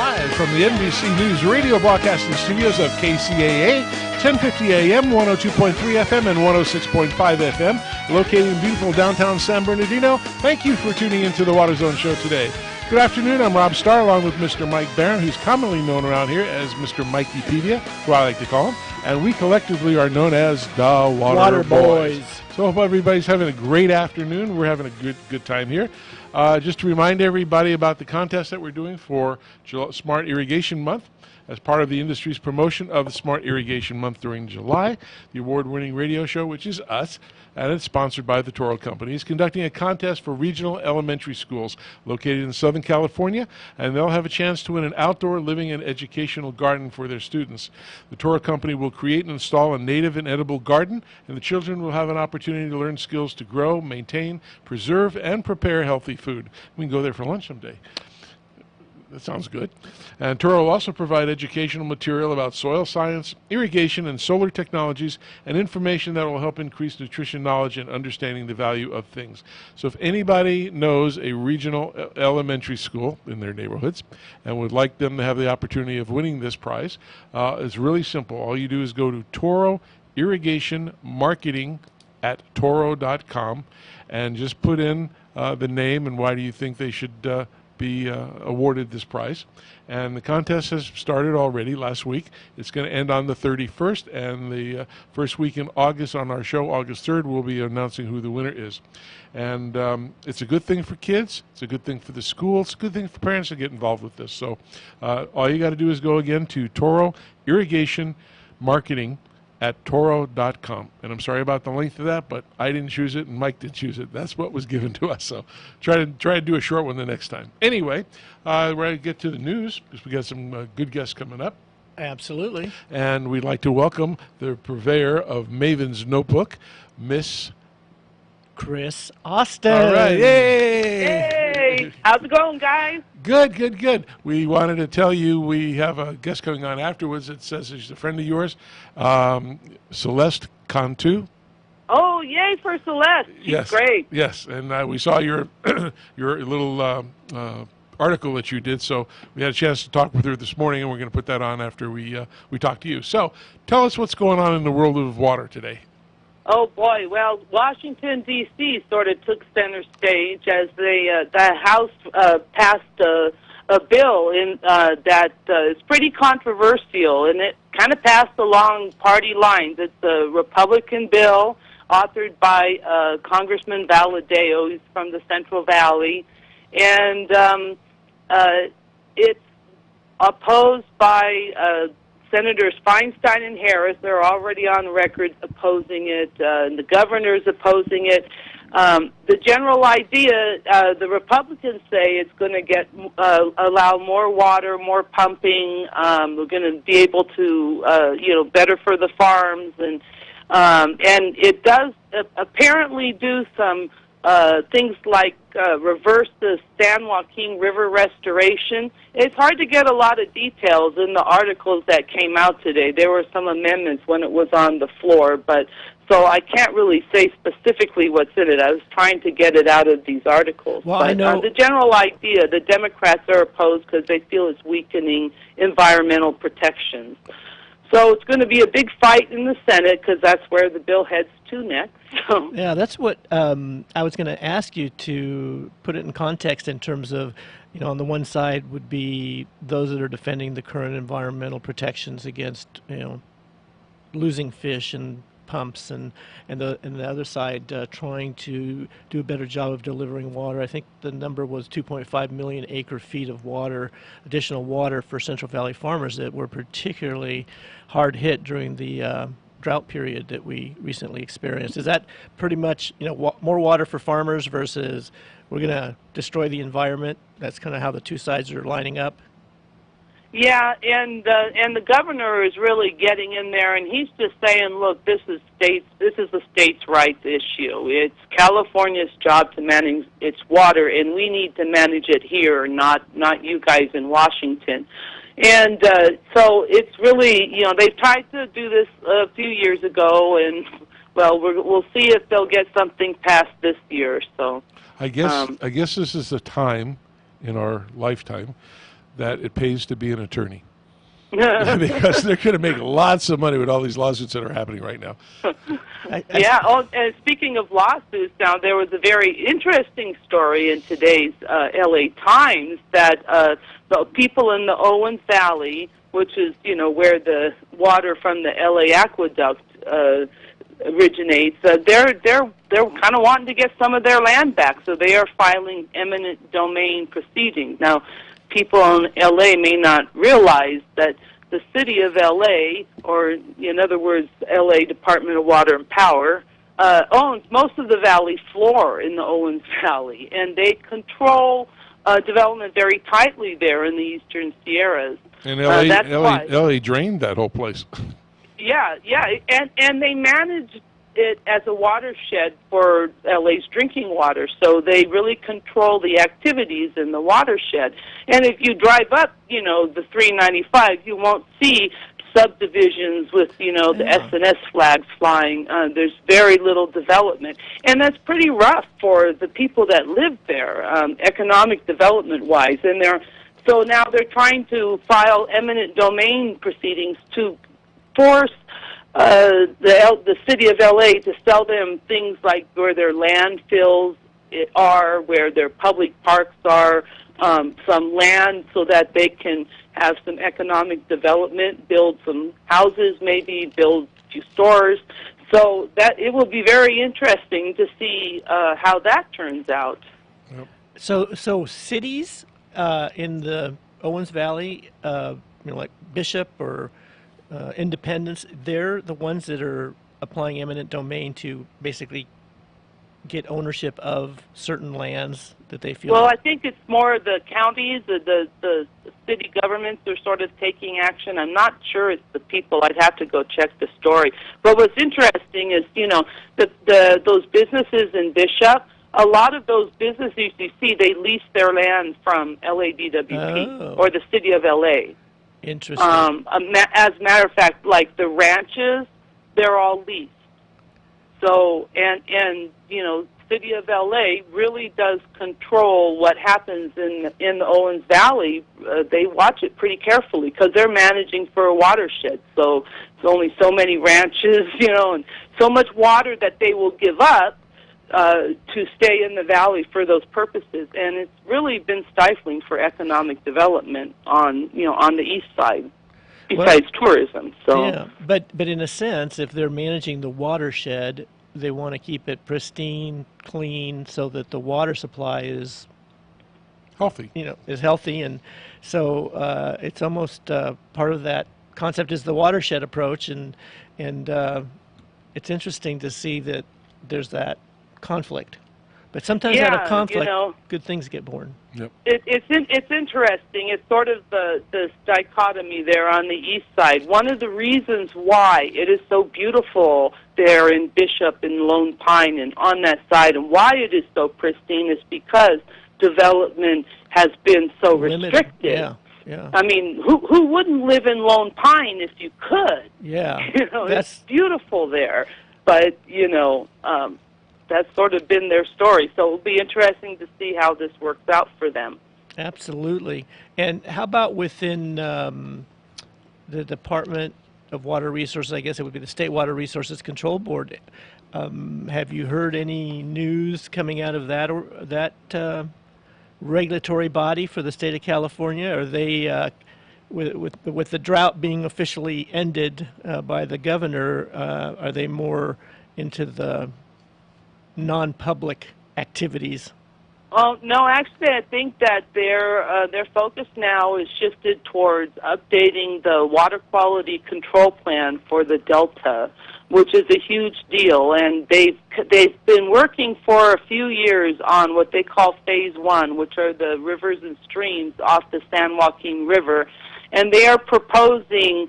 live from the NBC News Radio broadcasting studios of KCAA, 1050 AM, 102.3 FM, and 106.5 FM, located in beautiful downtown San Bernardino. Thank you for tuning into the Water Zone Show today. Good afternoon. I'm Rob Starr, along with Mr. Mike Barron, who's commonly known around here as Mr. Mikeypedia, who I like to call him, and we collectively are known as the Water Boys. So I hope everybody's having a great afternoon. We're having a good time here. Just to remind everybody about the contest that we're doing for Smart Irrigation Month. As part of the industry's promotion of the Smart Irrigation Month during July, the award-winning radio show, which is us, and it's sponsored by the Toro Company, is conducting a contest for regional elementary schools located in Southern California, and they'll have a chance to win an outdoor living and educational garden for their students. The Toro Company will create and install a native and edible garden, and the children will have an opportunity to learn skills to grow, maintain, preserve, and prepare healthy food. We can go there for lunch someday. That sounds good. And Toro will also provide educational material about soil science, irrigation, and solar technologies, and information that will help increase nutrition knowledge and understanding the value of things. So if anybody knows a regional elementary school in their neighborhoods and would like them to have the opportunity of winning this prize, it's really simple. All you do is go to Toro Irrigation Marketing at Toro.com and just put in the name and why do you think they should be awarded this prize. And the contest has started already last week. It's going to end on the 31st, and the first week in August on our show, August 3rd, we'll be announcing who the winner is. And it's a good thing for kids. It's a good thing for the school. It's a good thing for parents to get involved with this. So all you got to do is go again to Toro Irrigation Marketing at Toro.com. And I'm sorry about the length of that, but I didn't choose it and Mike didn't choose it. That's what was given to us. So try to do a short one the next time. Anyway, we're going to get to the news because we got some good guests coming up. Absolutely. And we'd like to welcome the purveyor of Maven's Notebook, Miss Chris Austin. All right. Yay! Hey! How's it going, guys? Good. We wanted to tell you we have a guest coming on afterwards. It says she's a friend of yours, Celeste Cantu. Oh, yay for Celeste. She's great. Yes, and we saw your your little article that you did, so we had a chance to talk with her this morning, and we're going to put that on after we talk to you. So tell us what's going on in the world of water today. Oh, boy. Well, Washington, D.C. sort of took center stage as the House passed a bill that is pretty controversial, and it kind of passed along party lines. It's a Republican bill authored by Congressman Valadao. He's from the Central Valley, and it's opposed by Senators Feinstein and Harris. They're already on record opposing it. And the governor's opposing it. The general idea, the Republicans say it's going to allow more water, more pumping. We're going to be able to, better for the farms, and it does apparently do some things like reverse the San Joaquin River restoration. It's hard to get a lot of details in the articles that came out today. There were some amendments when it was on the floor, but so I can't really say specifically what's in it. I was trying to get it out of these articles. Well, but I know the general idea, the Democrats are opposed because they feel it's weakening environmental protections. So it's going to be a big fight in the Senate because that's where the bill heads to next. So. Yeah, that's what I was going to ask you to put it in context in terms of, on the one side would be those that are defending the current environmental protections against, losing fish and pumps, and the other side trying to do a better job of delivering water. I think the number was 2.5 million acre feet of water, additional water for Central Valley farmers that were particularly hard hit during the drought period that we recently experienced. Is that pretty much, more water for farmers versus we're going to destroy the environment? That's kind of how the two sides are lining up. Yeah, and the governor is really getting in there, and he's just saying, look, this is a states' rights issue. It's California's job to manage its water, and we need to manage it here, not you guys in Washington. And so it's really, they've tried to do this a few years ago, and well, we'll see if they'll get something passed this year. So I guess this is a time in our lifetime that it pays to be an attorney. Because they're going to make lots of money with all these lawsuits that are happening right now. Yeah. Oh, and speaking of lawsuits, now there was a very interesting story in today's L.A. Times that the people in the Owens Valley, which is where the water from the L.A. aqueduct originates, they're kind of wanting to get some of their land back, so they are filing eminent domain proceedings now. People in L.A. may not realize that the city of L.A., or in other words, L.A. Department of Water and Power, owns most of the valley floor in the Owens Valley, and they control development very tightly there in the Eastern Sierras. And L.A. drained that whole place. Yeah, and they manage it as a watershed for LA's drinking water, so they really control the activities in the watershed. And if you drive up, the 395, you won't see subdivisions with, the SNS flags flying. There's very little development, and that's pretty rough for the people that live there, economic development-wise. And so now they're trying to file eminent domain proceedings to force the city of L.A. to sell them things like where their landfills are, where their public parks are, some land so that they can have some economic development, build some houses, maybe build a few stores. So that it will be very interesting to see how that turns out. Yep. So cities in the Owens Valley, like Bishop or Independence, they're the ones that are applying eminent domain to basically get ownership of certain lands that they feel. Well, I think it's more the counties, the city governments are sort of taking action. I'm not sure it's the people. I'd have to go check the story. But what's interesting is, those businesses in Bishop, a lot of those businesses you see, they lease their land from LADWP or the city of LA. Interesting. As a matter of fact, like the ranches, they're all leased. So, and city of LA really does control what happens in the Owens Valley. They watch it pretty carefully because they're managing for a watershed. So it's only so many ranches, and so much water that they will give up to stay in the valley for those purposes, and it's really been stifling for economic development on the east side, besides tourism. So yeah, but in a sense, if they're managing the watershed, they want to keep it pristine, clean, so that the water supply is healthy. Is healthy, and so it's almost part of that concept is the watershed approach, and it's interesting to see that there's that conflict, but sometimes out of conflict, good things get born. Yep. It's interesting. It's sort of the dichotomy there on the east side. One of the reasons why it is so beautiful there in Bishop and Lone Pine and on that side, and why it is so pristine, is because development has been so restricted. Yeah. I mean, who wouldn't live in Lone Pine if you could? Yeah. It's beautiful there, but that's sort of been their story. So it'll be interesting to see how this works out for them. Absolutely. And how about within the Department of Water Resources, I guess it would be the State Water Resources Control Board. Have you heard any news coming out of that regulatory body for the state of California? Are they, with the drought being officially ended by the governor, are they more into the non-public activities? Well, no, actually, I think that their focus now is shifted towards updating the water quality control plan for the Delta, which is a huge deal. And they've been working for a few years on what they call Phase 1, which are the rivers and streams off the San Joaquin River, and they are proposing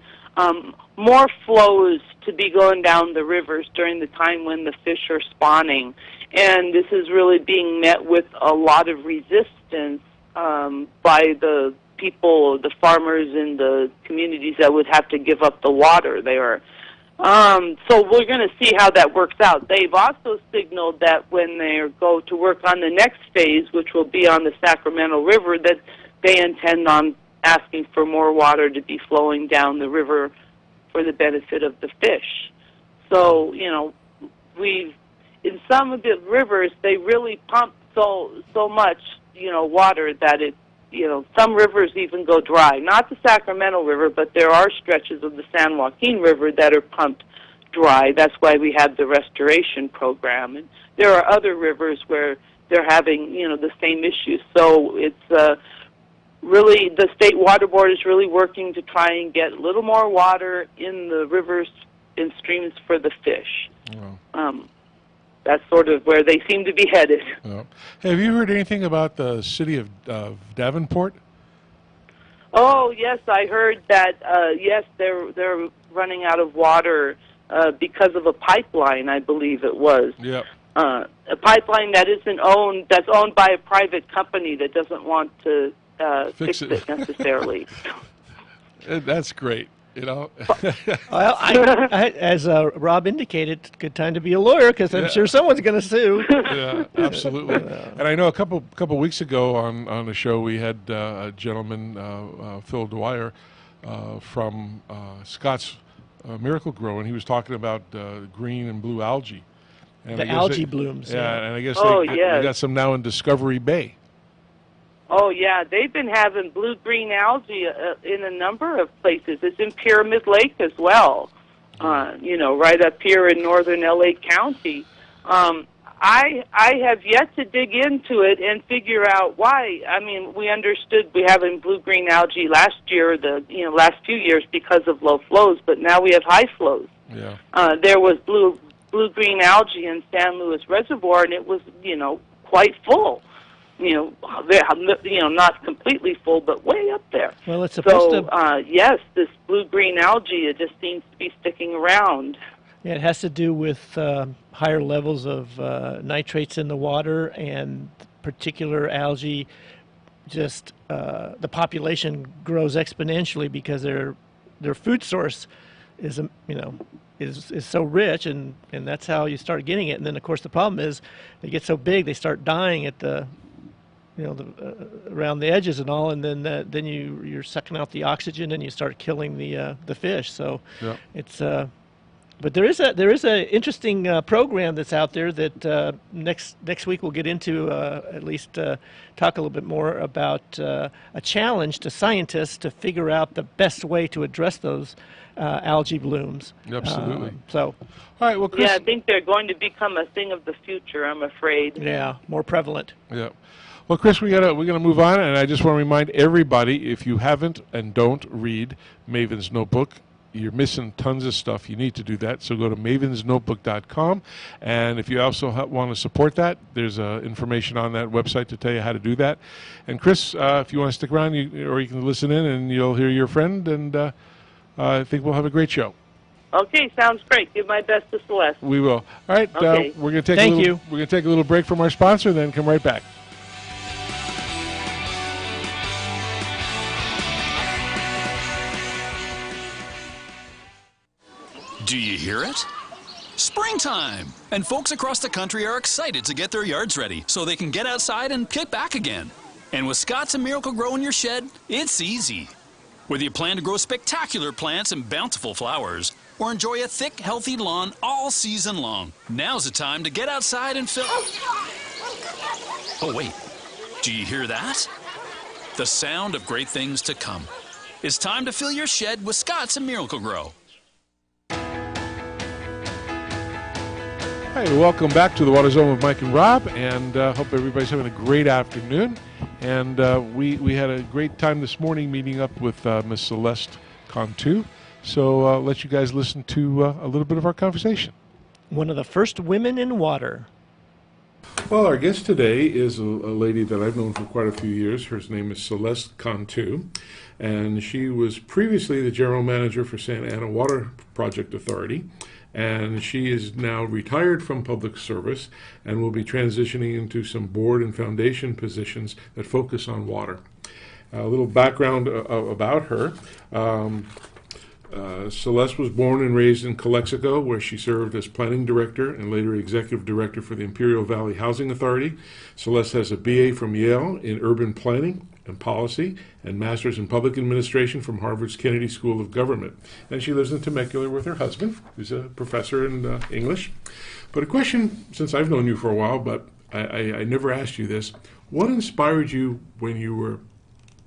more flows to be going down the rivers during the time when the fish are spawning. And this is really being met with a lot of resistance by the people, the farmers in the communities that would have to give up the water there. So we're going to see how that works out. They've also signaled that when they go to work on the next phase, which will be on the Sacramento River, that they intend on asking for more water to be flowing down the river for the benefit of the fish. So, in some of the rivers, they really pump so much, water that some rivers even go dry. Not the Sacramento River, but there are stretches of the San Joaquin River that are pumped dry. That's why we have the restoration program. And there are other rivers where they're having, the same issues. So it's really, the State Water Board is really working to try and get a little more water in the rivers and streams for the fish. Wow. That's sort of where they seem to be headed. Yeah. Have you heard anything about the city of Davenport? Oh, yes, I heard that, yes, they're running out of water because of a pipeline, I believe it was. Yeah. A pipeline that's owned by a private company that doesn't want to fix it necessarily. That's great. Well, I, as Rob indicated, good time to be a lawyer because I'm sure someone's going to sue. Yeah, absolutely. And I know a couple weeks ago on the show we had a gentleman, Phil Dwyer, from Scott's Miracle Grow, and he was talking about green and blue algae. And the algae blooms. Yeah, and I guess they got some now in Discovery Bay. Oh, yeah, they've been having blue-green algae in a number of places. It's in Pyramid Lake as well, right up here in northern L.A. County. I have yet to dig into it and figure out why. I mean, we understood we having blue-green algae last year, last few years because of low flows, but now we have high flows. Yeah. There was blue-green algae in San Luis Reservoir, and it was, quite full. Not completely full, but way up there. Well, it's supposed to. Yes, this blue-green algae, it just seems to be sticking around. Yeah, it has to do with higher levels of nitrates in the water and particular algae. Just the population grows exponentially because their food source is is so rich, and that's how you start getting it. And then of course the problem is they get so big they start dying at the around the edges and all, and then you're sucking out the oxygen and you start killing the fish. So it's but there is a interesting program that's out there that next week we'll get into, at least talk a little bit more about a challenge to scientists to figure out the best way to address those algae blooms. Absolutely. All right, well, Chris, I think they're going to become a thing of the future, I'm afraid. Yeah, more prevalent. Yeah. Well, Chris, we're gonna move on, and I just want to remind everybody, if you haven't and don't read Maven's Notebook, you're missing tons of stuff. You need to do that. So go to mavensnotebook.com, and if you also want to support that, there's information on that website to tell you how to do that. And Chris, if you want to stick around, you can listen in, and you'll hear your friend, and I think we'll have a great show. Okay, sounds great. Give my best to Celeste. We will. All right. Okay. We're gonna take we're gonna take a little break from our sponsor, then come right back. Do you hear it? Springtime! And folks across the country are excited to get their yards ready so they can get outside and kick back again. And with Scott's and Miracle Grow in your shed, it's easy. Whether you plan to grow spectacular plants and bountiful flowers, or enjoy a thick, healthy lawn all season long, now's the time to get outside and fill... Oh, wait. Do you hear that? The sound of great things to come. It's time to fill your shed with Scott's and Miracle Grow. Hi, welcome back to the Water Zone with Mike and Rob, and hope everybody's having a great afternoon. And we had a great time this morning meeting up with Miss Celeste Cantu. So I'll let you guys listen to a little bit of our conversation. One of the first women in water. Well, our guest today is a lady that I've known for quite a few years. Her name is Celeste Cantu, and she was previously the general manager for Santa Ana Water Project Authority. And she is now retired from public service and will be transitioning into some board and foundation positions that focus on water. A little background about her. Celeste was born and raised in Calexico, where she served as planning director and later executive director for the Imperial Valley Housing Authority. Celeste has a BA from Yale in urban planning and Policy and Master's in Public Administration from Harvard's Kennedy School of Government. And she lives in Temecula with her husband, who's a professor in English. But a question, since I've known you for a while, but I never asked you this. What inspired you when you were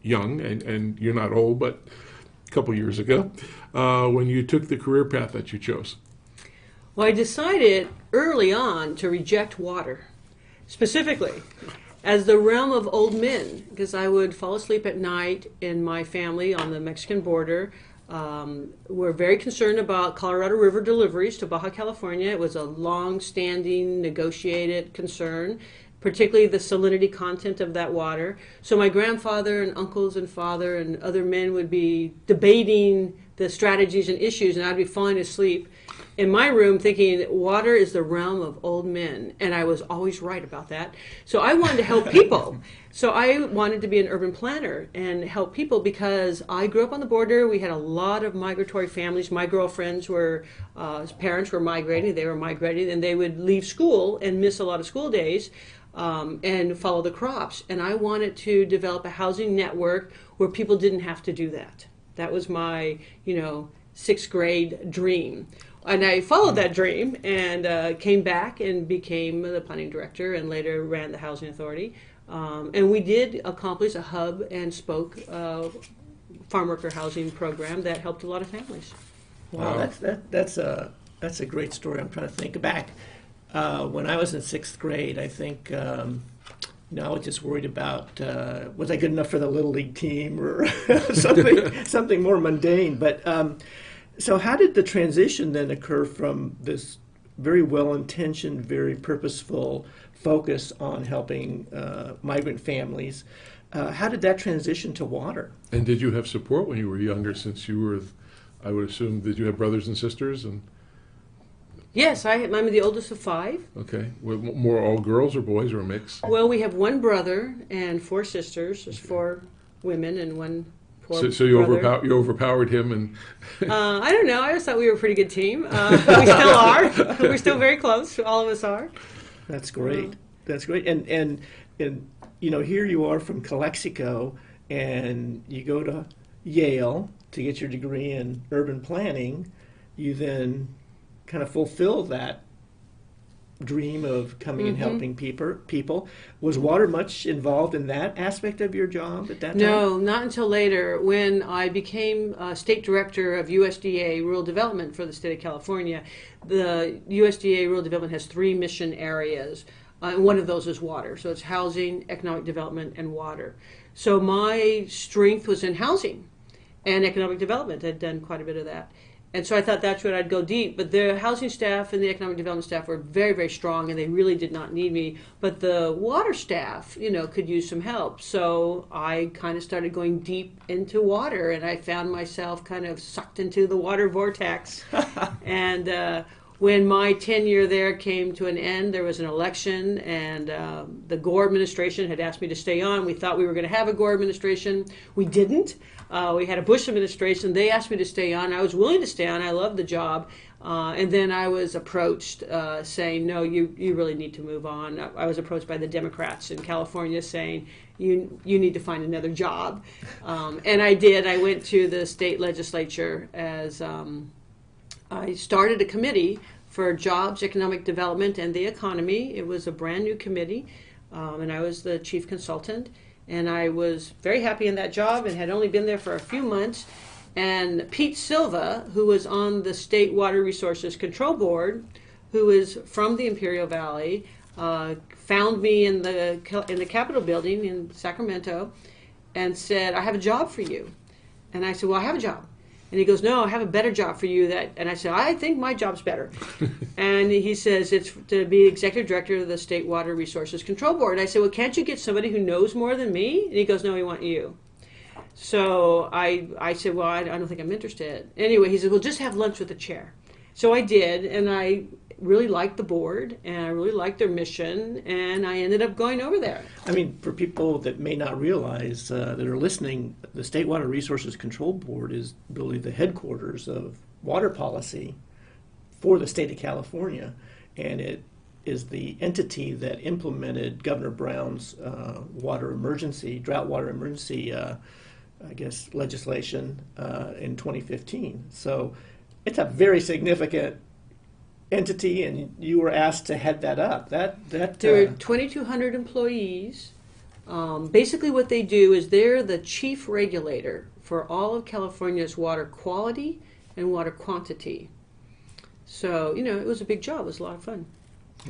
young, and you're not old, but a couple years ago, when you took the career path that you chose? Well, I decided early on to reject water, specifically as the realm of old men, because I would fall asleep at night in my family on the Mexican border. We're very concerned about Colorado River deliveries to Baja California. It was a long-standing, negotiated concern, particularly the salinity content of that water. So my grandfather and uncles and father and other men would be debating the strategies and issues, and I'd be falling asleep in my room thinking water is the realm of old men, and I was always right about that. So I wanted to help people. So I wanted to be an urban planner and help people because I grew up on the border. We had a lot of migratory families. My girlfriends were, parents were migrating, they were migrating, and they would leave school and miss a lot of school days and follow the crops. And I wanted to develop a housing network where people didn't have to do that. That was my, sixth grade dream. And I followed that dream and came back and became the planning director and later ran the Housing Authority. And we did accomplish a hub and spoke farm worker housing program that helped a lot of families. Wow, that's a great story. I'm trying to think back. When I was in sixth grade, I think I was just worried about was I good enough for the Little League team or something more mundane. But so how did the transition then occur from this very well-intentioned, very purposeful focus on helping migrant families? How did that transition to water? And did you have support when you were younger, since you were, I would assume, did you have brothers and sisters? Yes, I'm the oldest of five. Okay. More all girls or boys or a mix? Well, we have one brother and four sisters. There's four women and one poor So you brother. you overpowered him and... I don't know. I always thought we were a pretty good team. We still are. We're still very close. All of us are. That's great. That's great. And here you are from Calexico, and you go to Yale to get your degree in urban planning. You then kind of fulfill that dream of coming and helping people. Was water much involved in that aspect of your job at that time? No, not until later when I became state director of USDA Rural Development for the state of California. The USDA Rural Development has 3 mission areas, and one of those is water. So it's housing, economic development, and water. So my strength was in housing and economic development. I'd done quite a bit of that. And so I thought that's where I'd go deep. But the housing staff and the economic development staff were very, very strong, and they really did not need me. But the water staff, could use some help. So I kind of started going deep into water, and I found myself kind of sucked into the water vortex. And when my tenure there came to an end, there was an election, and the Gore administration had asked me to stay on. We thought we were going to have a Gore administration. We didn't. We had a Bush administration. They asked me to stay on. I was willing to stay on. I loved the job. And then I was approached saying, no, you really need to move on. I was approached by the Democrats in California saying, you need to find another job. And I did. I went to the state legislature as I started a committee for jobs, economic development, and the economy. It was a brand new committee, and I was the chief consultant. And I was very happy in that job and had only been there for a few months. And Pete Silva, who was on the State Water Resources Control Board, who is from the Imperial Valley, found me in the Capitol building in Sacramento and said, I have a job for you. And I said, well, I have a job. And he goes, no, I have a better job for you. And I said, I think my job's better. And he says, it's to be executive director of the State Water Resources Control Board. And I said, well, can't you get somebody who knows more than me? And he goes, no, we want you. So I said, well, I don't think I'm interested. Anyway, he said, well, just have lunch with the chair. So I did, and I really liked the board, and I really liked their mission, and I ended up going over there. I mean, for people that may not realize that are listening, the State Water Resources Control Board is really the headquarters of water policy for the state of California, and it is the entity that implemented Governor Brown's drought water emergency, I guess, legislation in 2015. So it's a very significant entity, and you were asked to head that up. There are 2,200 employees. Basically what they do is they're the chief regulator for all of California's water quality and water quantity. So, it was a big job. It was a lot of fun.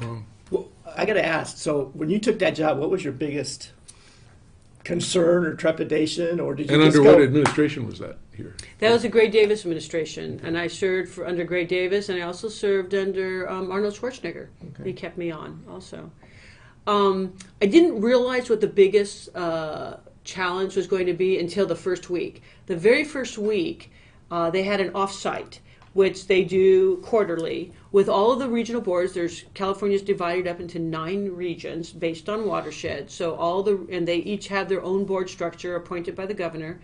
Wow. Well, I got to ask, so when you took that job, what was your biggest concern or trepidation, or did you And just under go? what administration was that here? That was the Gray Davis administration, and I served under Gray Davis, and I also served under Arnold Schwarzenegger. Okay. He kept me on also. I didn't realize what the biggest challenge was going to be until the first week. The very first week, they had an off-site, which they do quarterly with all of the regional boards. California's divided up into 9 regions based on watershed. So and they each have their own board structure appointed by the governor.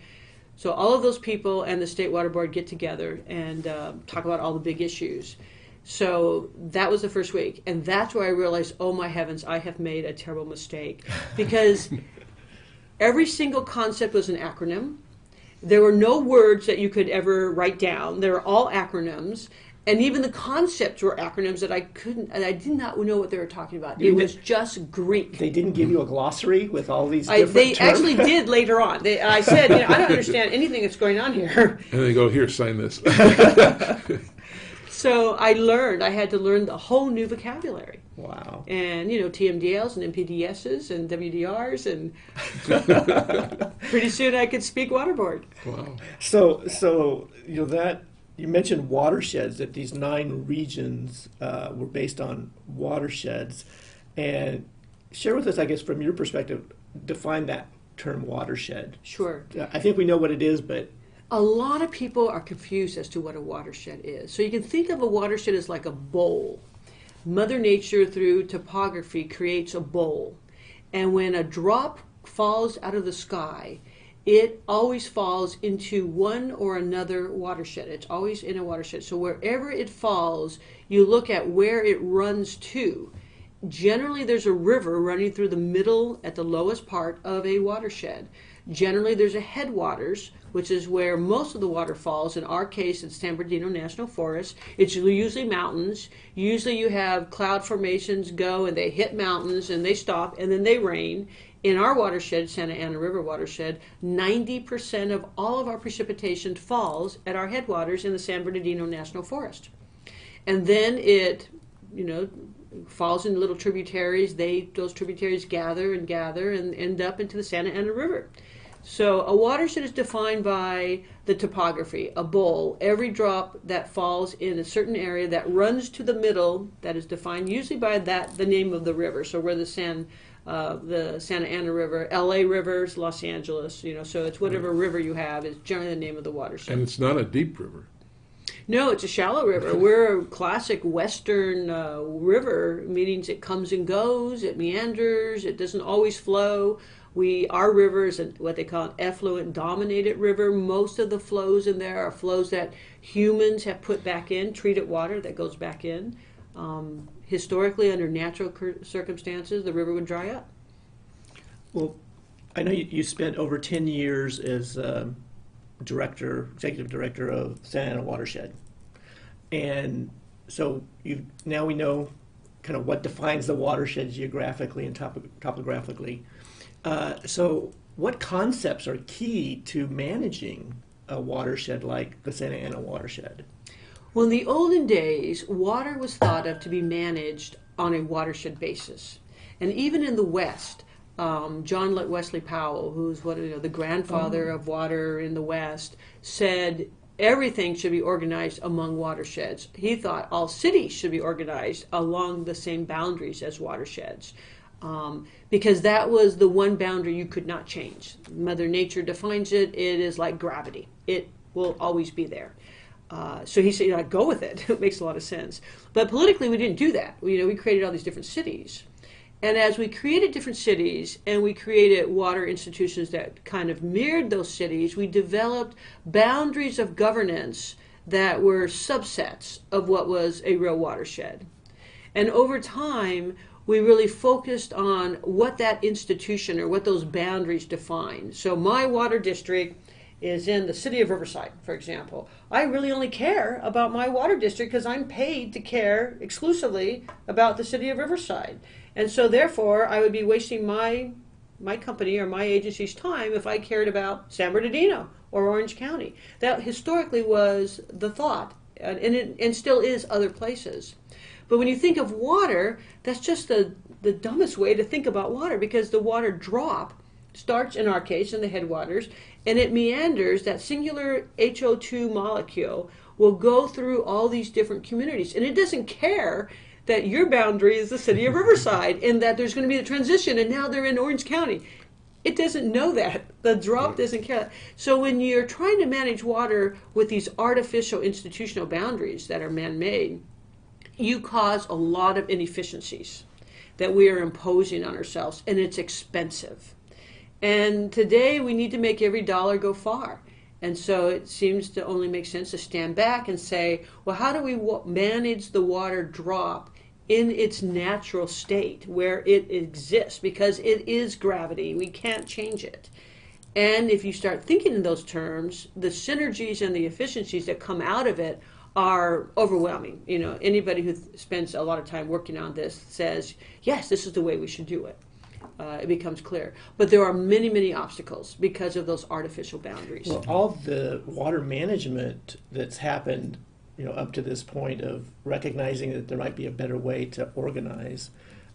So all of those people and the State Water Board get together and talk about all the big issues. So that was the first week, and that's where I realized, oh my heavens, I have made a terrible mistake, because every single concept was an acronym. There were no words that you could ever write down. They were all acronyms, and even the concepts were acronyms that I did not know what they were talking about. It was just Greek. They didn't give you a glossary with all these different They terms? actually did later on. I said, I don't understand anything that's going on here. And they go, here, sign this. So I had to learn the whole new vocabulary. Wow. And, TMDLs and MPDSs and WDRs, and pretty soon I could speak waterboard. Wow. So that you mentioned watersheds, that these 9 regions were based on watersheds, and share with us, I guess, from your perspective, define that term watershed. Sure. I think we know what it is, but A lot of people are confused as to what a watershed is. So you can think of a watershed as like a bowl. Mother Nature, through topography, creates a bowl. And when a drop falls out of the sky, it always falls into one or another watershed. It's always in a watershed. So wherever it falls, you look at where it runs to. Generally, there's a river running through the middle at the lowest part of a watershed. Generally, there's a headwaters, which is where most of the water falls. In our case, it's San Bernardino National Forest. It's usually mountains. Usually you have cloud formations go and they hit mountains and they stop and then they rain. In our watershed, Santa Ana River watershed, 90% of all of our precipitation falls at our headwaters in the San Bernardino National Forest. And then it, falls in little tributaries. Those tributaries gather and end up into the Santa Ana River. So a watershed is defined by the topography, a bowl. Every drop that falls in a certain area that runs to the middle, that is defined usually by the name of the river. So we're the Santa Ana River, LA rivers, Los Angeles, so it's whatever river you have is generally the name of the watershed. And it's not a deep river. No, it's a shallow river. We're a classic western river, meaning it comes and goes, it meanders, it doesn't always flow. Our river is what they call an effluent dominated river. Most of the flows in there are flows that humans have put back in, treated water that goes back in. Historically, under natural circumstances, the river would dry up. Well, I know you spent over 10 years as executive director of Santa Ana Watershed. And so now we know kind of what defines the watershed geographically and topographically. So what concepts are key to managing a watershed like the Santa Ana watershed? Well, in the olden days, water was thought of to be managed on a watershed basis. And even in the West, John Wesley Powell, who's the grandfather of water in the West, said everything should be organized among watersheds. He thought all cities should be organized along the same boundaries as watersheds. Because that was the one boundary you could not change. Mother Nature defines it. It is like gravity. It will always be there. So he said, go with it. It makes a lot of sense. But politically, we didn't do that. We created all these different cities. And as we created different cities and we created water institutions that kind of mirrored those cities, we developed boundaries of governance that were subsets of what was a real watershed. And over time, we really focused on what that institution or what those boundaries define. So my water district is in the city of Riverside, for example. I really only care about my water district because I'm paid to care exclusively about the city of Riverside. And so therefore, I would be wasting my company or my agency's time if I cared about San Bernardino or Orange County. That historically was the thought, and still is other places. But when you think of water, that's just the dumbest way to think about water, because the water drop starts, in our case, in the headwaters, and it meanders. That singular HO2 molecule will go through all these different communities, and it doesn't care that your boundary is the city of Riverside and that there's going to be a transition and now they're in Orange County. It doesn't know that. The drop doesn't care. So when you're trying to manage water with these artificial institutional boundaries that are man-made, you cause a lot of inefficiencies that we are imposing on ourselves, and it's expensive. And today we need to make every dollar go far. And so it seems to only make sense to stand back and say, well, how do we manage the water drop in its natural state where it exists? Because it is gravity. We can't change it. And if you start thinking in those terms, the synergies and the efficiencies that come out of it are overwhelming. You know, anybody who spends a lot of time working on this says, yes, this is the way we should do it. It becomes clear. But there are many, many obstacles because of those artificial boundaries. Well, all the water management that's happened, up to this point of recognizing that there might be a better way to organize,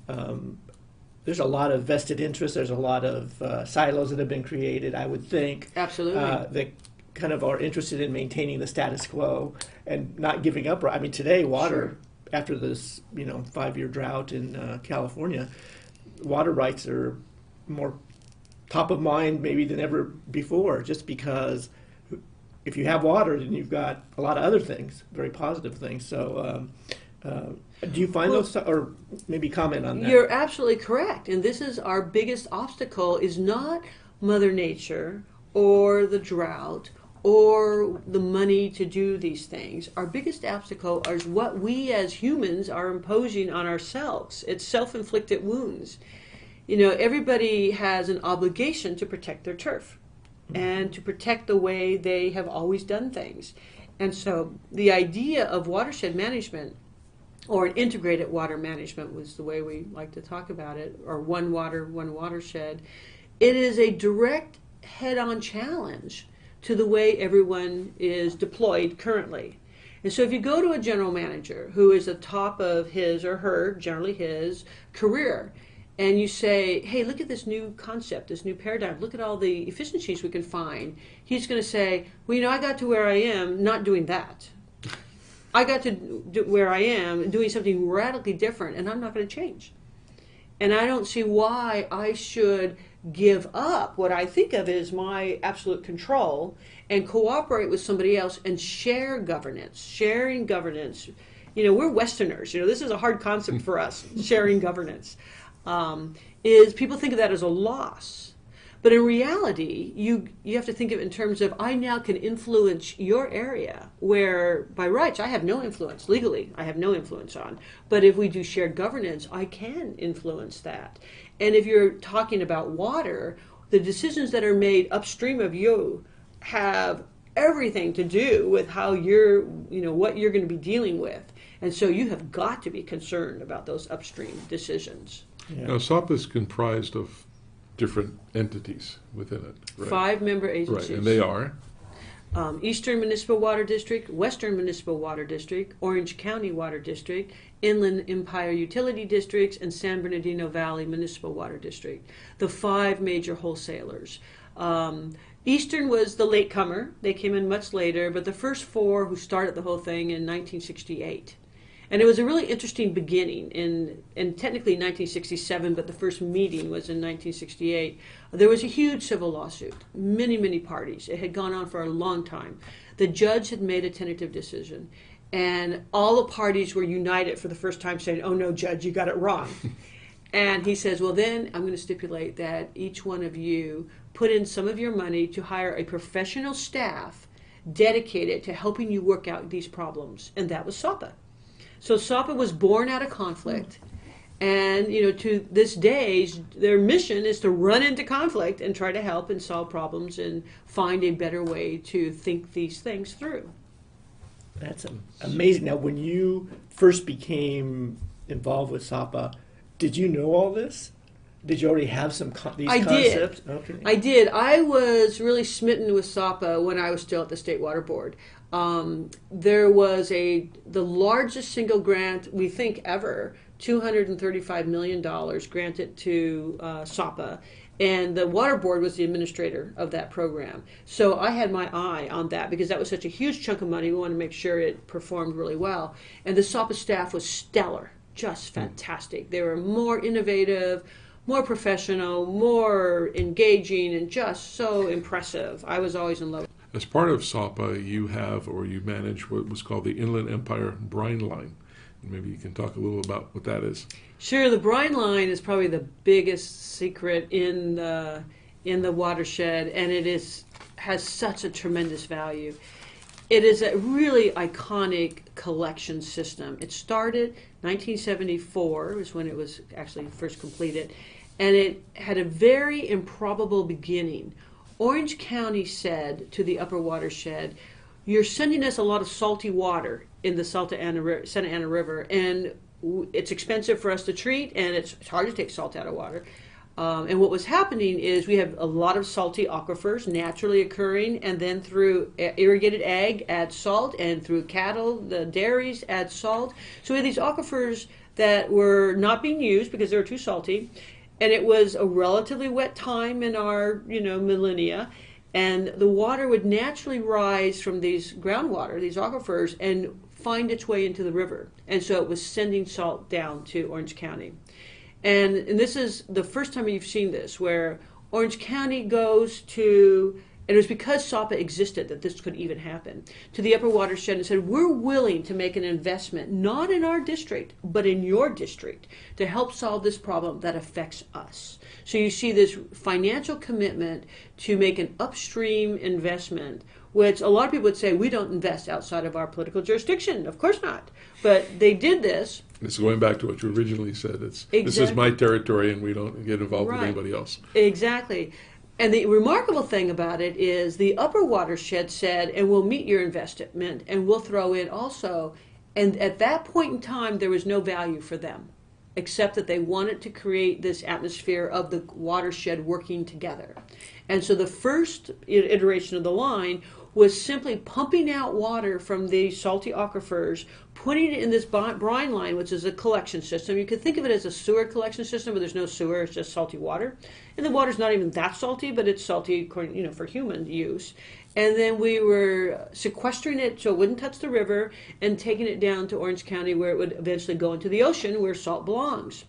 there's a lot of vested interest. There's a lot of silos that have been created, I would think. Absolutely. That kind of are interested in maintaining the status quo and not giving up. I mean, today, water, after this, 5-year drought in California, water rights are more top of mind maybe than ever before, just because if you have water, then you've got a lot of other things, very positive things. So do you find those, or maybe comment on that? You're absolutely correct. And this is our biggest obstacle, is not Mother Nature or the drought or the money to do these things. Our biggest obstacle is what we as humans are imposing on ourselves. It's self-inflicted wounds. Everybody has an obligation to protect their turf and to protect the way they have always done things. And so the idea of watershed management, or an integrated water management was the way we like to talk about it, or one water, one watershed, it is a direct head-on challenge to the way everyone is deployed currently. And so if you go to a general manager who is at the top of his or her, generally his, career, and you say, hey, look at this new concept, this new paradigm, look at all the efficiencies we can find, he's going to say, well, I got to where I am not doing that. I got to where I am doing something radically different, and I'm not going to change. And I don't see why I should give up what I think of as my absolute control and cooperate with somebody else and share governance. Sharing governance, we're Westerners. This is a hard concept for us, sharing governance. Is people think of that as a loss. But in reality, you have to think of it in terms of, I now can influence your area where by rights I have no influence, legally I have no influence on. But if we do shared governance, I can influence that. And if you're talking about water, the decisions that are made upstream of you have everything to do with how you're, what you're going to be dealing with. And so you have got to be concerned about those upstream decisions. Yeah. Now, SAPA is comprised of different entities within it, right? 5 member agencies. Right, and they are? Eastern Municipal Water District, Western Municipal Water District, Orange County Water District, Inland Empire Utility Districts, and San Bernardino Valley Municipal Water District. The 5 major wholesalers. Eastern was the latecomer. They came in much later, but the first 4 who started the whole thing in 1968. And it was a really interesting beginning in technically 1967, but the first meeting was in 1968. There was a huge civil lawsuit, many, many parties. It had gone on for a long time. The judge had made a tentative decision, and all the parties were united for the first time saying, oh no, judge, you got it wrong. And he says, well then, I'm going to stipulate that each one of you put in some of your money to hire a professional staff dedicated to helping you work out these problems. And that was SAPA. So SAPA was born out of conflict. And, to this day, their mission is to run into conflict and try to help and solve problems and find a better way to think these things through. That's amazing. Now, when you first became involved with SAPA, did you know all this? Did you already have these concepts? Okay. I did. I was really smitten with SAPA when I was still at the State Water Board. There was the largest single grant, we think, ever, $235 million granted to SAPA, and the Water Board was the administrator of that program. So I had my eye on that because that was such a huge chunk of money. We wanted to make sure it performed really well. And the SAPA staff was stellar, just fantastic. They were more innovative, more professional, more engaging, and just so impressive. I was always in love. As part of SAPA, you manage what was called the Inland Empire Brine Line. Maybe you can talk a little about what that is. Sure. The brine line is probably the biggest secret in the watershed, and it has such a tremendous value. It is a really iconic collection system. It started 1974 was when it was actually first completed, and it had a very improbable beginning. Orange County said to the upper watershed, "You're sending us a lot of salty water in the Santa Ana River, and it's expensive for us to treat, and it's hard to take salt out of water." And what was happening is we have a lot of salty aquifers naturally occurring, and then through irrigated ag, add salt, and through cattle, the dairies, add salt. So we had these aquifers that were not being used because they were too salty, and it was a relatively wet time in our millennia. And the water would naturally rise from these groundwater, these aquifers, and find its way into the river. And so it was sending salt down to Orange County. And this is the first time you've seen this, where Orange County goes to, and it was because SAPA existed that this could even happen, to the upper watershed and said, "We're willing to make an investment, not in our district, but in your district, to help solve this problem that affects us." So you see this financial commitment to make an upstream investment, which a lot of people would say, we don't invest outside of our political jurisdiction. Of course not. But they did this. It's going back to what you originally said. Exactly. This is my territory, and we don't get involved with anybody else. Exactly. And the remarkable thing about it is the upper watershed said, and we'll meet your investment, and we'll throw in also. And at that point in time, there was no value for them, except that they wanted to create this atmosphere of the watershed working together. And so the first iteration of the line was simply pumping out water from the salty aquifers, putting it in this brine line, which is a collection system. You could think of it as a sewer collection system, but there's no sewer, it's just salty water. And the water's not even that salty, but it's salty, for human use. And then we were sequestering it so it wouldn't touch the river and taking it down to Orange County, where it would eventually go into the ocean where salt belongs.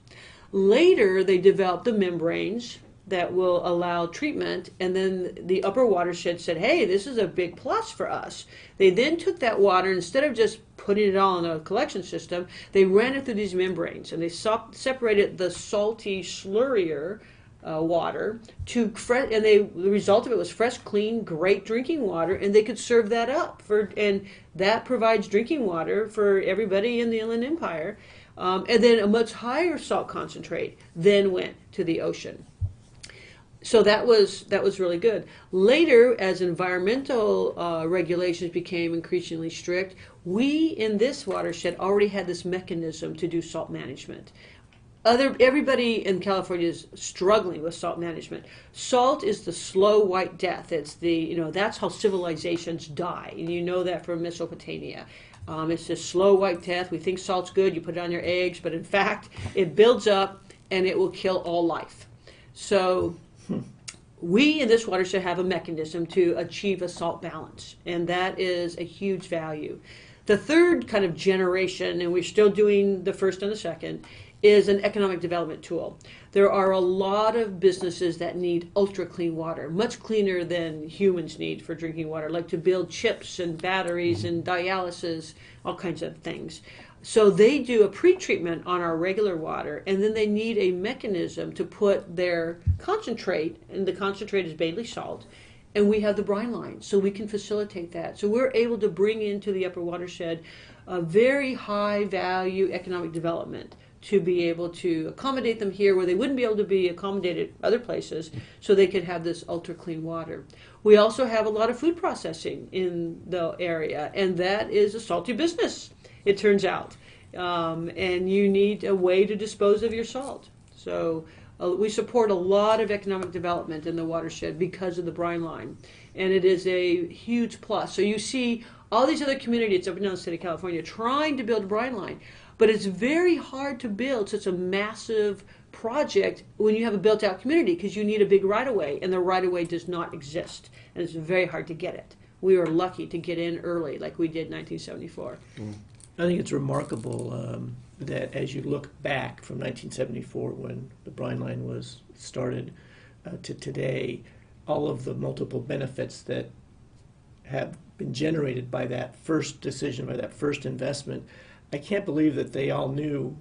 Later, they developed the membranes that will allow treatment, and then the upper watershed said, hey, this is a big plus for us. They then took that water, instead of just putting it all in a collection system, they ran it through these membranes, and they separated the salty, slurrier water to fresh, and the result of it was fresh, clean, great drinking water, and they could serve that up and that provides drinking water for everybody in the Inland Empire. And then a much higher salt concentrate then went to the ocean. So that was really good. Later, as environmental regulations became increasingly strict, we in this watershed already had this mechanism to do salt management. Everybody in California is struggling with salt management. Salt is the slow white death. It's that's how civilizations die. And you know that from Mesopotamia. It's this slow white death. We think salt's good. You put it on your eggs, but in fact, it builds up and it will kill all life. So we in this watershed have a mechanism to achieve a salt balance, and that is a huge value. The third kind of generation, and we're still doing the first and the second, is an economic development tool. There are a lot of businesses that need ultra clean water, much cleaner than humans need for drinking water, like to build chips and batteries and dialysis, all kinds of things. So they do a pre-treatment on our regular water, and then they need a mechanism to put their concentrate, and the concentrate is Bailey salt, and we have the brine line, so we can facilitate that. So we're able to bring into the upper watershed a very high value economic development to be able to accommodate them here where they wouldn't be able to be accommodated other places, so they could have this ultra clean water. We also have a lot of food processing in the area, and that is a salty business, it turns out. And you need a way to dispose of your salt. So we support a lot of economic development in the watershed because of the brine line, and it is a huge plus. So you see all these other communities up and down the state of California trying to build a brine line, but it's very hard to build such a massive project when you have a built-out community, because you need a big right-of-way, and the right-of-way does not exist, and it's very hard to get it. We were lucky to get in early, like we did in 1974. I think it's remarkable that as you look back from 1974, when the brine line was started, to today, all of the multiple benefits that have been generated by that first decision, by that first investment. I can't believe that they all knew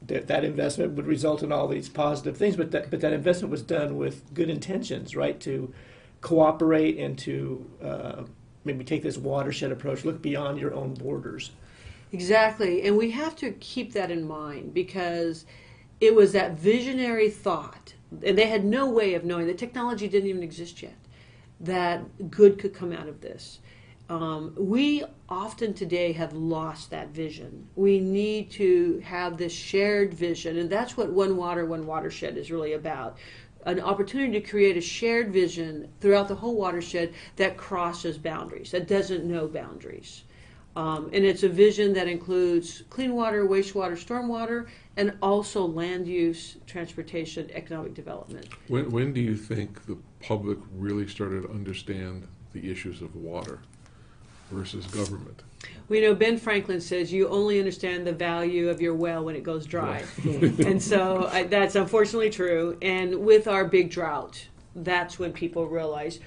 that that investment would result in all these positive things, but that investment was done with good intentions, right? To cooperate and to maybe take this watershed approach, look beyond your own borders. Exactly, and we have to keep that in mind, because it was that visionary thought, and they had no way of knowing, the technology didn't even exist yet, that good could come out of this. We often today have lost that vision. We need to have this shared vision, and that's what One Water, One Watershed is really about. An opportunity to create a shared vision throughout the whole watershed that crosses boundaries, that doesn't know boundaries. And it's a vision that includes clean water, wastewater, stormwater, and also land use, transportation, economic development. When do you think the public really started to understand the issues of water versus government? We know Ben Franklin says you only understand the value of your well when it goes dry. And so that's unfortunately true. And with our big drought, that's when people realize.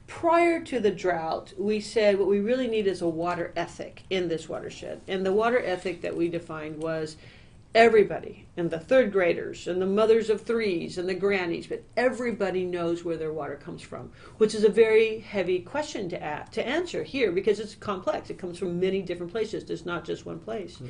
Prior to the drought, we said what we really need is a water ethic in this watershed. And the water ethic that we defined was everybody, and the third graders, and the mothers of threes, and the grannies, but everybody knows where their water comes from, which is a very heavy question to answer here, because it's complex. It comes from many different places. There's not just one place. Mm-hmm.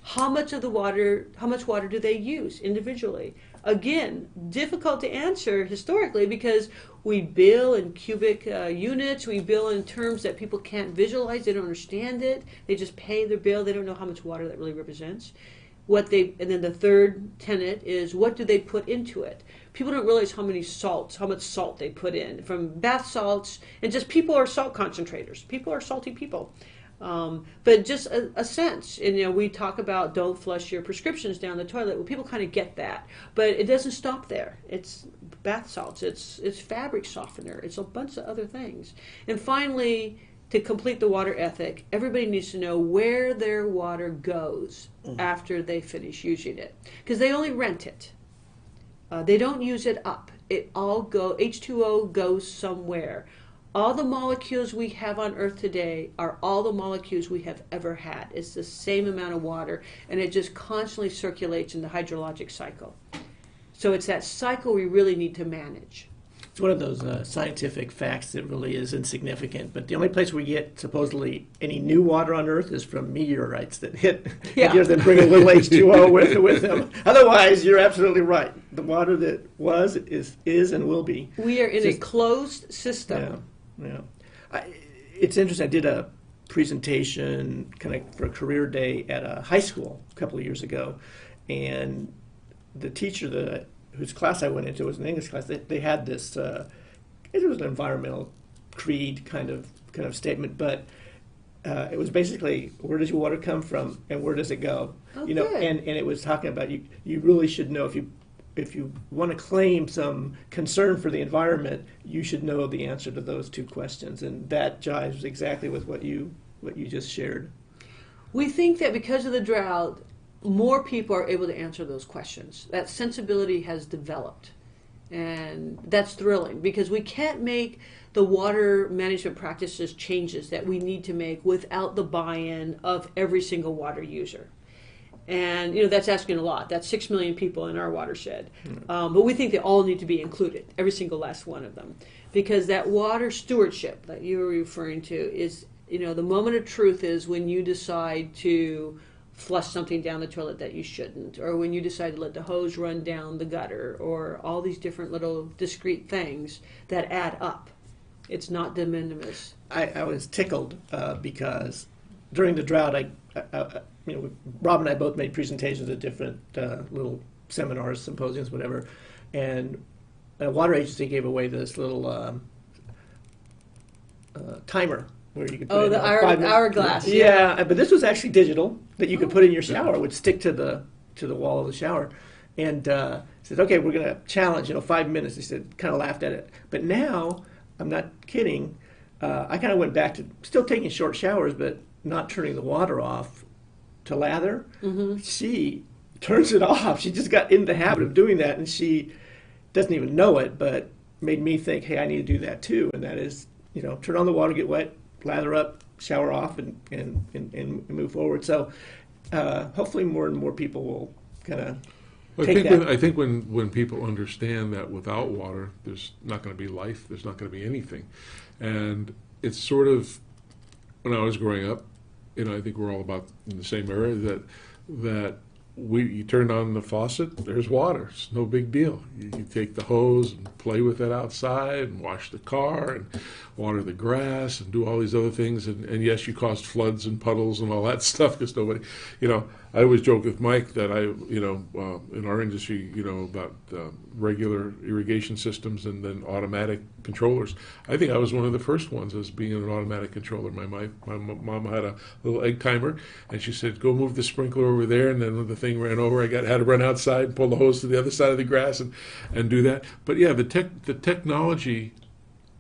How much water do they use individually? Again, difficult to answer historically, because we bill in cubic units, we bill in terms that people can't visualize, they don't understand it, they just pay their bill, they don't know how much water that really represents. And then the third tenet is, what do they put into it? People don't realize how much salt they put in, from bath salts, and just people are salt concentrators. People are salty people. But just a sense, and we talk about don't flush your prescriptions down the toilet. Well, people kind of get that, but it doesn't stop there. It's bath salts, it's fabric softener, it's a bunch of other things. And finally, to complete the water ethic, everybody needs to know where their water goes after they finish using it, because they only rent it. They don't use it up. H2O goes somewhere. All the molecules we have on Earth today are all the molecules we have ever had. It's the same amount of water, and it just constantly circulates in the hydrologic cycle. So it's that cycle we really need to manage. It's one of those scientific facts that really is insignificant, but the only place we get supposedly any new water on Earth is from meteorites that hit the Earth and bring a little H2O with them. Otherwise, you're absolutely right. The water that was, is, and will be. We are in a closed system. Yeah. It's interesting. I did a presentation kind of for a career day at a high school a couple of years ago, and the teacher whose class I went into was an English class. They had this. It was an environmental creed kind of statement, but it was basically, where does your water come from and where does it go? Oh, good. And it was talking about you really should know, if you want to claim some concern for the environment, you should know the answer to those two questions, and that jives exactly with what you just shared. We think that because of the drought, more people are able to answer those questions. That sensibility has developed, and that's thrilling, because we can't make the water management practices changes that we need to make without the buy-in of every single water user. And that's asking a lot. That's 6 million people in our watershed. But we think they all need to be included, every single last one of them. because that water stewardship that you were referring to is, the moment of truth is when you decide to flush something down the toilet that you shouldn't, or when you decide to let the hose run down the gutter, or all these different little discrete things that add up. It's not de minimis. I was tickled because during the drought, Rob and I both made presentations at different little seminars, symposiums, whatever, and a water agency gave away this little timer where you could put in the hourglass. Yeah, but this was actually digital that you could put in your shower. It would stick to the wall of the shower, and said, "Okay, we're going to challenge. 5 minutes." He said, kind of laughed at it, but now I'm not kidding. I kind of went back to still taking short showers, but not turning the water off to lather. Mm-hmm. She turns it off. She just got in the habit of doing that, and she doesn't even know it, but made me think, hey, I need to do that too. And that is, turn on the water, get wet, lather up, shower off, and move forward. So hopefully more and more people will kind of I think when people understand that without water, there's not going to be life, there's not going to be anything. And it's sort of, when I was growing up, I think we're all about in the same era, that you turned on the faucet, there's water. It's no big deal. You take the hose and play with it outside and wash the car and water the grass and do all these other things. And yes, you caused floods and puddles and all that stuff because nobody, I always joke with Mike that in our industry, about regular irrigation systems and then automatic controllers. I think I was one of the first ones as being an automatic controller. My mom had a little egg timer, and she said, "Go move the sprinkler over there," and then when the thing ran over, I had to run outside and pull the hose to the other side of the grass and do that. But yeah, the technology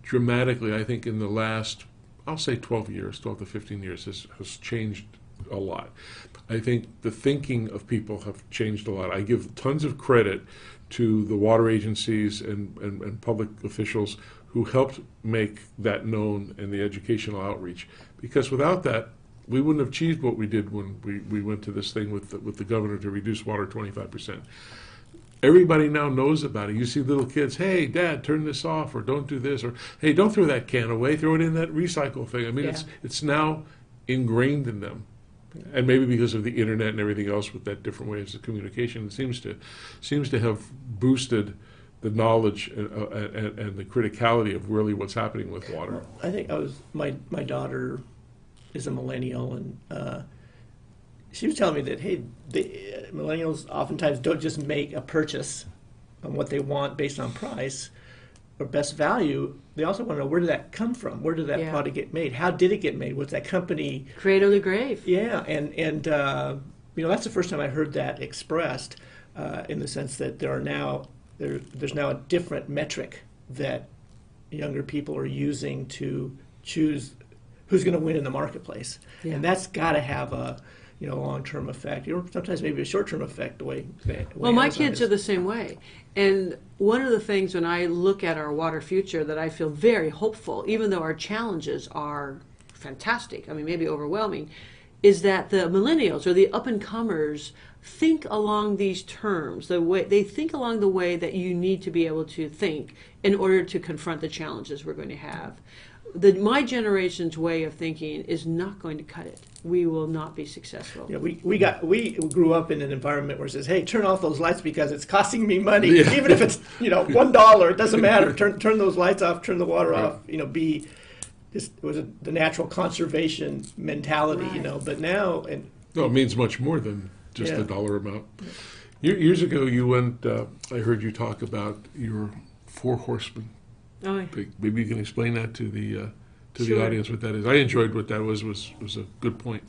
dramatically, I think, in the last, I'll say 12 to 15 years has changed a lot. I think the thinking of people have changed a lot. I give tons of credit to the water agencies and public officials who helped make that known in the educational outreach. Because without that, we wouldn't have achieved what we did when we went to this thing with the governor to reduce water 25%. Everybody now knows about it. You see little kids, "Hey, Dad, turn this off," or "Don't do this," or "Hey, don't throw that can away, throw it in that recycle thing." I mean, it's now ingrained in them. And maybe because of the internet and everything else with that different ways of communication, it seems to have boosted the knowledge and the criticality of really what's happening with water. I think my daughter is a millennial, and she was telling me that, hey, the millennials oftentimes don't just make a purchase on what they want based on price or best value. They also want to know, where did that come from? Where did that product get made? How did it get made? Was that company cradle to grave? Yeah, and that's the first time I heard that expressed in the sense that there's now a different metric that younger people are using to choose who's going to win in the marketplace, and that's got to have a long-term effect, sometimes maybe a short-term effect the way my kids are the same way. And one of the things when I look at our water future that I feel very hopeful, even though our challenges are fantastic, maybe overwhelming, is that the millennials or the up-and-comers think along these terms. They think along the way that you need to be able to think in order to confront the challenges we're going to have. My generation's way of thinking is not going to cut it. We will not be successful. Yeah, we grew up in an environment where it says, "Hey, turn off those lights because it's costing me money." Yeah. Even if it's $1, it doesn't matter. Turn those lights off. Turn the water off. It was the natural conservation mentality. Right. But now it means much more than just the dollar amount. Years ago, you went. I heard you talk about your 4 horsemen. Oh, yeah. Maybe you can explain that to the Sure. the audience what that is. I enjoyed what that was a good point.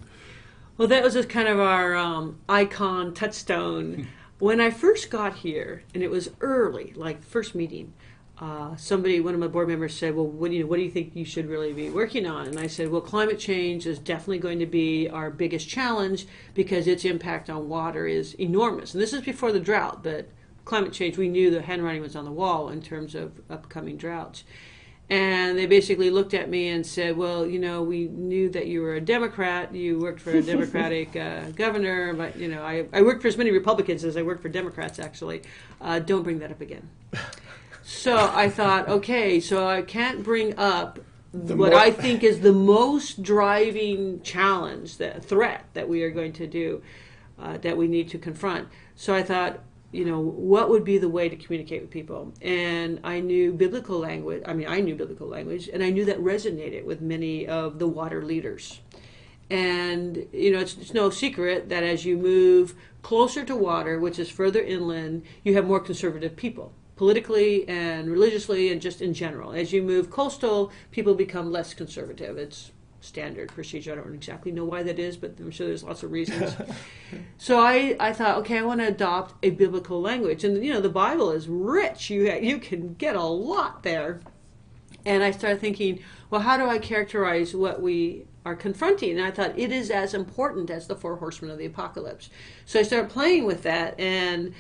Well, that was just kind of our icon touchstone. When I first got here, and it was early, like first meeting, one of my board members said, "Well, what do you think you should really be working on?" And I said, "Well, climate change is definitely going to be our biggest challenge because its impact on water is enormous." And this is before the drought, but climate change, we knew the handwriting was on the wall in terms of upcoming droughts. And they basically looked at me and said, "Well, we knew that you were a Democrat. You worked for a Democratic governor, but, I worked for as many Republicans as I worked for Democrats, actually. Don't bring that up again." So I thought, okay, so I can't bring up what more- I think is the most driving challenge, the threat that we are going to do, that we need to confront. So I thought, what would be the way to communicate with people? And I knew biblical language. I knew biblical language, and I knew that resonated with many of the water leaders. And, it's no secret that as you move closer to water, which is further inland, you have more conservative people, politically and religiously and just in general. As you move coastal, people become less conservative. It's standard procedure. I don't exactly know why that is, but I'm sure there's lots of reasons. So I thought, okay, I want to adopt a biblical language. And, the Bible is rich. You can get a lot there. And I started thinking, well, how do I characterize what we are confronting? And I thought it is as important as the four horsemen of the apocalypse. So I started playing with that, and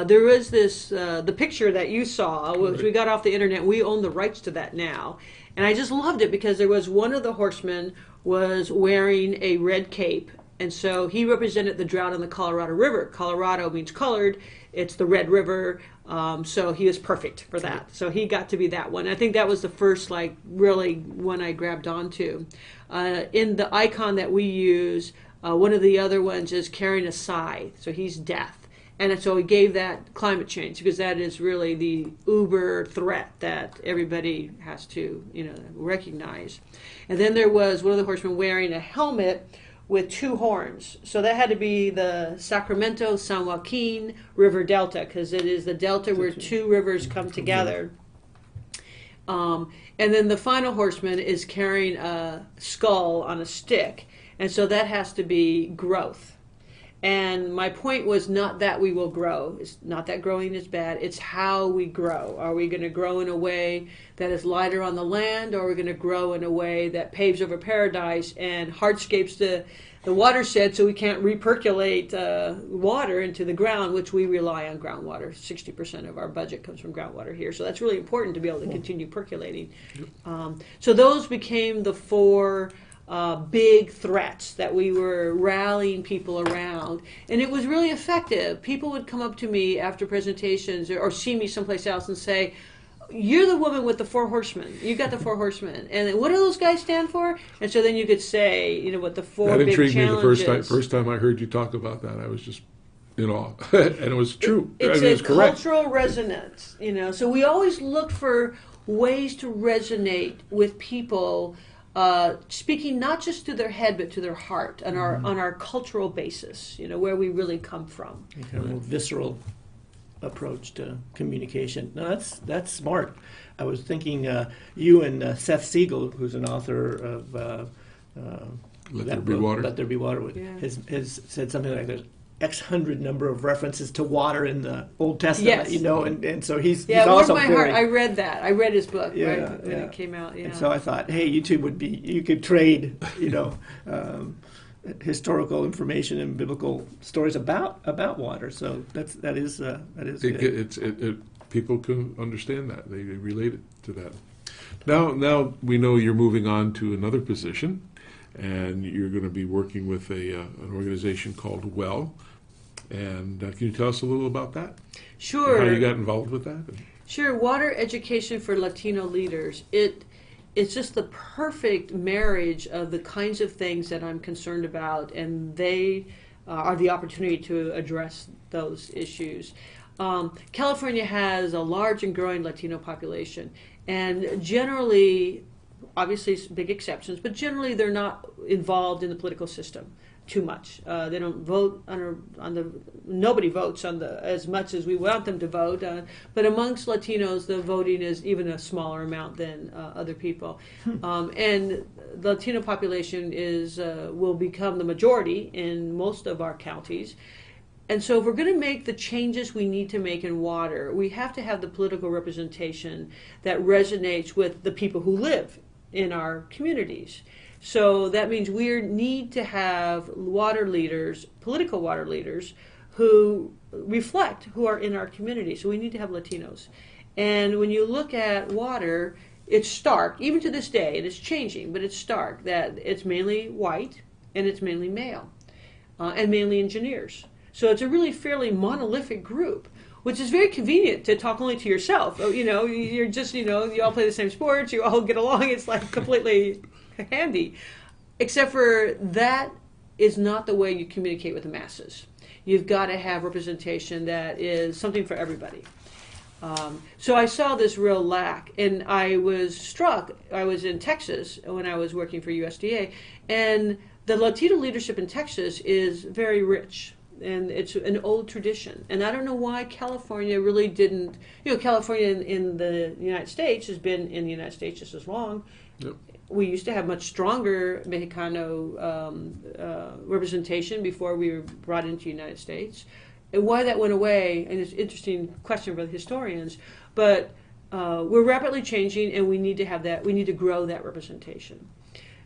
there was this, the picture that you saw, which we got off the internet. We own the rights to that now. And I just loved it because there was one of the horsemen was wearing a red cape. And so he represented the drought on the Colorado River. Colorado means colored. It's the Red River. So he was perfect for that. So he got to be that one. I think that was the first, really one I grabbed onto. In the icon that we use, one of the other ones is carrying a scythe. So he's death. And so he gave that climate change, because that is really the uber threat that everybody has to, recognize. And then there was one of the horsemen wearing a helmet with two horns. So that had to be the Sacramento San Joaquin River Delta, because it is the delta where two rivers come together. And then the final horseman is carrying a skull on a stick. And so that has to be growth. And my point was not that we will grow. It's not that growing is bad. It's how we grow. Are we going to grow in a way that is lighter on the land, or are we going to grow in a way that paves over paradise and hardscapes the watershed so we can't repercolate water into the ground, which we rely on groundwater. 60% of our budget comes from groundwater here. So that's really important to be able to continue percolating. So those became the four big threats that we were rallying people around. And it was really effective. People would come up to me after presentations or see me someplace else and say, "You're the woman with the four horsemen. You got the four horsemen. And what do those guys stand for?" And so then you could say, what the four That big intrigued me challenges. the first time I heard you talk about that. I was just in awe. And it was true. It's it was a correct. cultural resonance, So we always look for ways to resonate with people, speaking not just to their head but to their heart, on our cultural basis, where we really come from. Kind of a visceral approach to communication. No, that's smart. I was thinking you and Seth Siegel, who's an author of Let that There Be book, Water. Let There Be Water, Yeah. has said something like there's X hundred number of references to water in the Old Testament, Yes. And so he's Yeah, also my very, heart. I read that. I read his book Yeah, right when yeah. it came out. Yeah. And so I thought, hey, YouTube you could trade, historical information and biblical stories about water. So that is good. People can understand that. They relate it to that. Now we know you're moving on to another position, and you're going to be working with an organization called WELL. And can you tell us a little about that? Sure. And how you got involved with that? Sure. Water education for Latino leaders. It's just the perfect marriage of the kinds of things that I'm concerned about, and they are the opportunity to address those issues. California has a large and growing Latino population, and generally, obviously big exceptions, but generally they're not involved in the political system too much. They don't vote nobody votes as much as we want them to vote, but amongst Latinos the voting is even a smaller amount than other people. And the Latino population will become the majority in most of our counties. And so if we're going to make the changes we need to make in water, we have to have the political representation that resonates with the people who live in our communities. So that means we need to have water leaders, political water leaders, who reflect who are in our community. So we need to have Latinos. And when you look at water, it's stark, even to this day, and it's changing, but it's stark, that it's mainly white and it's mainly male, and mainly engineers. So it's a really fairly monolithic group. which is very convenient to talk only to yourself. You're just, you all play the same sports, you all get along. It's like completely handy. Except for that is not the way you communicate with the masses. You've got to have representation that is something for everybody. So I saw this real lack, and I was struck. I was in Texas when I was working for USDA, and the Latino leadership in Texas is very rich, and it's an old tradition. And I don't know why California really didn't. California in the United States has been in the United States just as long. Yep. We used to have much stronger Mexicano representation before we were brought into the United States. And why that went away, and it's an interesting question for the historians, but we're rapidly changing, and we need to have that. We need to grow that representation.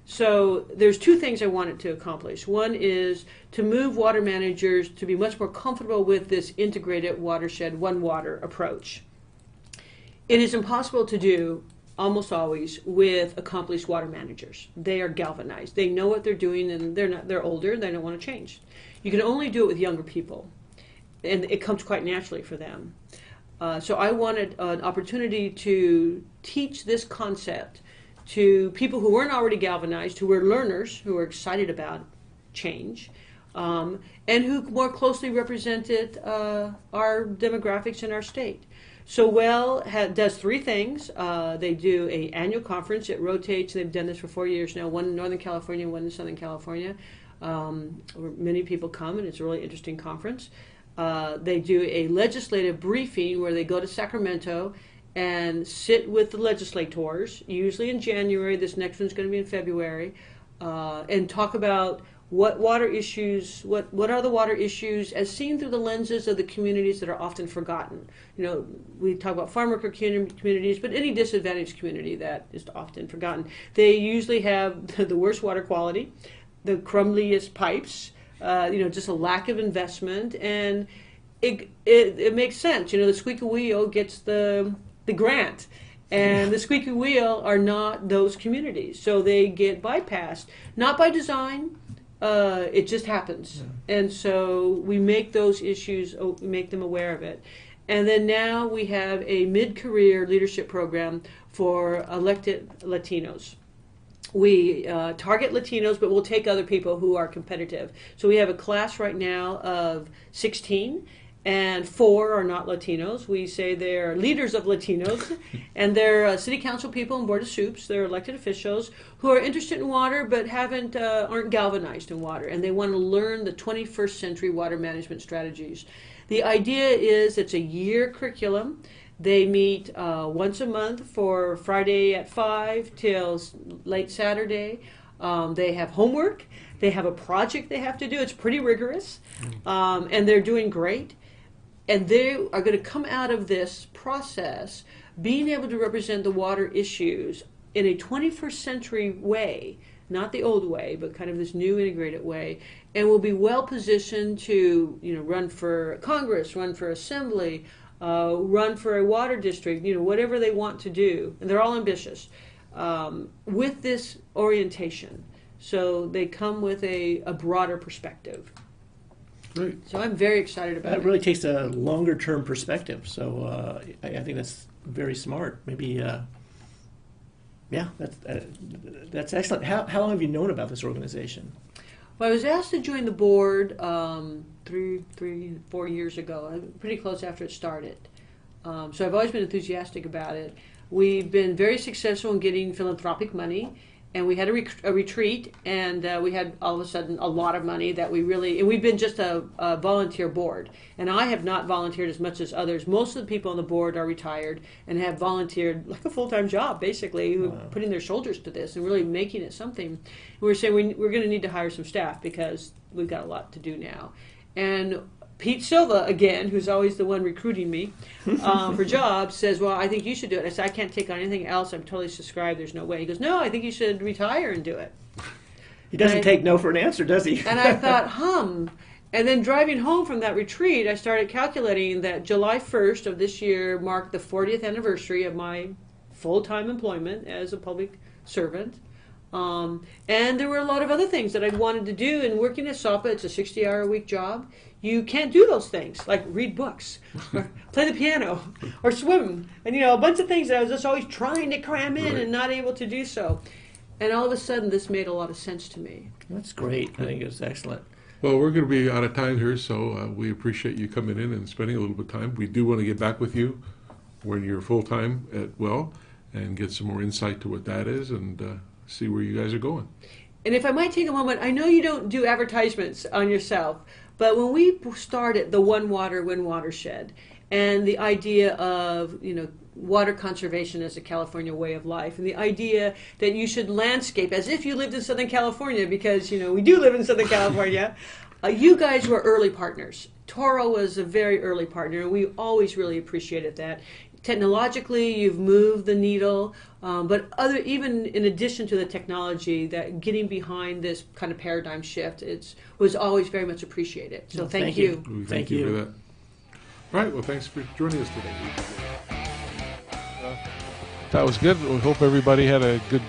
So there's two things I wanted to accomplish. One is to move water managers to be much more comfortable with this integrated watershed, one water approach. It is impossible to do almost always with accomplished water managers. They are galvanized. They know what they're doing, and they're older, and they don't want to change. You can only do it with younger people, and it comes quite naturally for them. So I wanted an opportunity to teach this concept to people who weren't already galvanized, who were learners, who were excited about change, and who more closely represented our demographics in our state. So does three things. They do an annual conference. It rotates. They've done this for 4 years now, one in Northern California, one in Southern California. Where many people come, and it's a really interesting conference. They do a legislative briefing where they go to Sacramento and sit with the legislators, usually in January. This next one's going to be in February, and talk about what water issues, what are the water issues as seen through the lenses of the communities that are often forgotten. We talk about farm worker communities, but any disadvantaged community that is often forgotten. They usually have the worst water quality, the crumbliest pipes, just a lack of investment, and it makes sense. The squeaky wheel gets the grant, and the squeaky wheel are not those communities, so they get bypassed, not by design. It just happens, and so we make those issues, make them aware of it. And then now we have a mid-career leadership program for elected Latinos. We target Latinos, but we'll take other people who are competitive. So we have a class right now of 16, and 4 are not Latinos. We say they're leaders of Latinos, and they're city council people and board of soups. They're elected officials who are interested in water but aren't galvanized in water, and they want to learn the 21st century water management strategies. The idea is it's a year curriculum. They meet once a month for Friday at 5 till late Saturday. They have homework. They have a project they have to do. It's pretty rigorous, and they're doing great. And they are going to come out of this process being able to represent the water issues in a 21st century way, not the old way, but kind of this new integrated way, and will be well positioned to run for Congress, run for Assembly, run for a water district, whatever they want to do. And they're all ambitious with this orientation. So they come with a broader perspective. Right. So I'm very excited about it. That really takes a longer term perspective. So I think that's very smart. Maybe, that's excellent. How long have you known about this organization? Well, I was asked to join the board 4 years ago, pretty close after it started. So I've always been enthusiastic about it. We've been very successful in getting philanthropic money, and we had a retreat, and we had all of a sudden a lot of money that and we've been just a volunteer board. And I have not volunteered as much as others. Most of the people on the board are retired and have volunteered like a full-time job, basically, who are putting their shoulders to this and really making it something. And we're saying we're going to need to hire some staff because we've got a lot to do now. And Pete Silva, again, who's always the one recruiting me for jobs, says, well, I think you should do it. I said, I can't take on anything else. I'm totally subscribed. There's no way. He goes, no, I think you should retire and do it. He doesn't take no for an answer, does he? And I thought, And then driving home from that retreat, I started calculating that July 1st of this year marked the 40th anniversary of my full-time employment as a public servant. And there were a lot of other things that I'd wanted to do. And working at SOPA, it's a 60-hour-a-week job. You can't do those things, like read books, or play the piano, or swim. And, a bunch of things that I was just always trying to cram in and not able to do so. And all of a sudden, this made a lot of sense to me. That's great. I think it's excellent. Well, we're going to be out of time here, so we appreciate you coming in and spending a little bit of time. We do want to get back with you when you're full-time at Well and get some more insight to what that is and see where you guys are going. And if I might take a moment, I know you don't do advertisements on yourself, but when we started the One Water, One Watershed, and the idea of, water conservation as a California way of life, and the idea that you should landscape as if you lived in Southern California, because, we do live in Southern California, you guys were early partners. Toro was a very early partner, and we always really appreciated that. Technologically, you've moved the needle, but even in addition to the technology, that getting behind this kind of paradigm shift, was always very much appreciated. So thank you. Thank you for that. All right, well, thanks for joining us today. That was good. We hope everybody had a good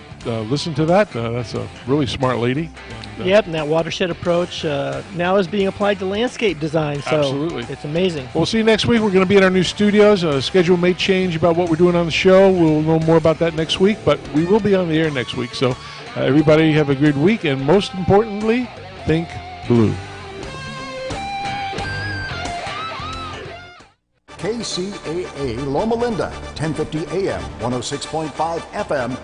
listen to that. That's a really smart lady. Yep, and that watershed approach now is being applied to landscape design. So Absolutely. It's amazing. We'll see you next week. We're going to be in our new studios. Schedule may change about what we're doing on the show. We'll know more about that next week, but we will be on the air next week. So everybody have a good week, and most importantly, think blue. KCAA Loma Linda, 1050 AM, 106.5 FM,